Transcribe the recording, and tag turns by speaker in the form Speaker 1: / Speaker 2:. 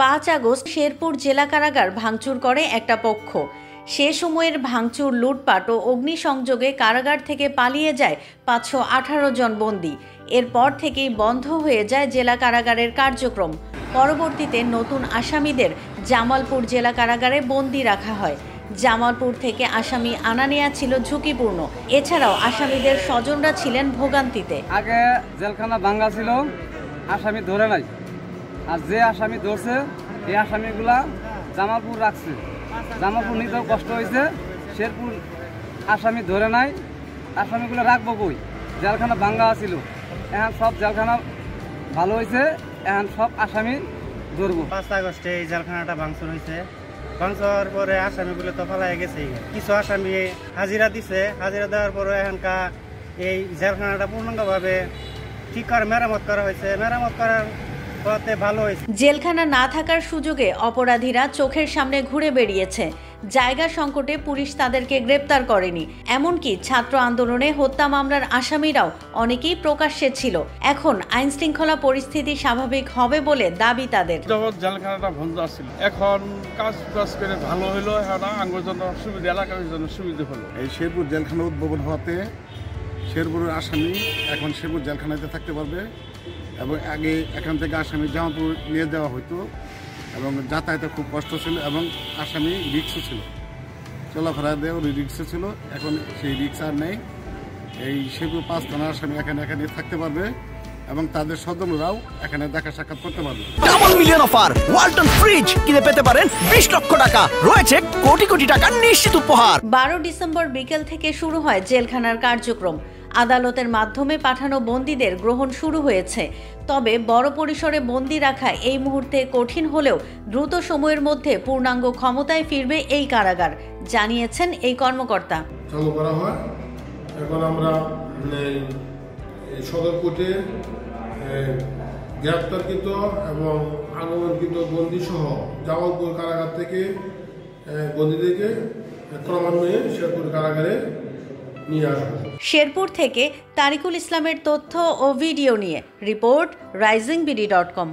Speaker 1: 5 August Sherpur জেলা কারাগার ভাঙচুর করে একটা পক্ষ। সে সময়ের ভাঙচুর, লুটপাট ও অগ্নিসংযোগে কারাগার থেকে পালিয়ে যায় 518 জন বন্দী। এরপর থেকেই বন্ধ হয়ে যায় জেলা কারাগারের কার্যক্রম। পরবর্তীতে নতুন আসামিদের জামালপুর জেলা কারাগারে বন্দী রাখা হয়। জামালপুর থেকে আসামি আনা নেয়া ছিল ঝুঁকিপূর্ণ। এছাড়াও আসামিদের স্বজনরা ছিলেন ভোগান্তিতে।
Speaker 2: আগে জেলখানা ভাঙ্গা ছিল, আসামি ধরে নাই, আর যে আসামি ধরছে এই আসামিগুলা জামালপুর রাখছে। জামালপুর নিতেও কষ্ট হয়েছে, শেরপুর আসামি ধরে নাই, আসামিগুলো রাখবো কই? জেলখানা ভাঙ্গা ছিল, এখন সব জেলখানা ভালো হয়েছে, এখন সব আসামি ধরবো।
Speaker 3: 5 আগস্টে এই জেলখানাটা ভাঙচুর হয়েছে। ভাঙচুর পরে আসামিগুলো তো পালাই গেছে। কিছু আসামি হাজিরা দিছে, হাজিরা দেওয়ার পরে এখানকার এই জেলখানাটা পূর্ণাঙ্গভাবে ঠিক করে মেরামত করা হয়েছে। মেরামত করার পরে ভালো হয়েছে।
Speaker 1: জেলখানা না থাকার সুযোগে অপরাধীরা চোখের সামনে ঘুরে বেরিয়েছে। জায়গা সংকটে পুলিশ তাদেরকে গ্রেপ্তার করেনি। এমনকি ছাত্র আন্দোলনে হত্যা মামলার আসামিরাও অনেকেই প্রকাশ্যে ছিল। এখন আইন শৃঙ্খলা পরিস্থিতি স্বাভাবিক হবে বলে দাবি তাদের।
Speaker 4: জেলখানাটা বন্ধ ছিল, এখন কাজ করে ভালো হলো, এখন আঙ্গুর জন্য সুবিধা, এলাকার জন্য সুবিধা হলো।
Speaker 5: এই শেরপুর জেলখানা উদ্ভাবন হওয়াতে শেরপুরের আসামি এখন শেরপুর জেলখানাতে থাকতে পারবে, এবং আগে এখান থেকে আসামি জামালপুর নিয়ে যাওয়া হতো এবং যাতায়াতে খুব কষ্ট ছিল, এবং আসামি রিক্সও ছিল, চলাফেরা দেওয়া রিক্সও ছিল। এখন সেই রিক্স আর নেই। এই শেরপুর 5 থানার আসামি এখানে থাকতে পারবে এবং তাদের স্বজনরাও এখানে দেখা সাক্ষাৎ করতে পারবে।
Speaker 6: Double million offer, Walton fridge কিনে পেতে পারেন 20 লক্ষ টাকা, রয়েছে কোটি কোটি টাকার নিশ্চিত উপহার।
Speaker 1: 12 ডিসেম্বর বিকেল থেকে শুরু হয় জেলখানার কার্যক্রম। আদালতের মাধ্যমে পাঠানো বন্দীদের গ্রহণ শুরু হয়েছে। তবে বড় পরিসরে বন্দী রাখা এই মুহূর্তে কঠিন হলেও দ্রুত সময়ের মধ্যে পূর্ণাঙ্গ ক্ষমতায় ফিরবে এই কারাগার, জানিয়েছেন এই কর্মকর্তা।
Speaker 7: চালু করা হয়। এখন আমরা সদর কোর্টে গ্রেপ্তারকৃত এবং আগমনকৃত বন্দী সহ জামালপুর কারাগার থেকে বন্দীদেরকে ক্রমান্বয়ে শেরপুর কারাগারে নিয়ে আসবো।
Speaker 1: শেরপুর থেকে তারিকুল ইসলামের তথ্য ও ভিডিও নিয়ে রিপোর্ট risingBD.com।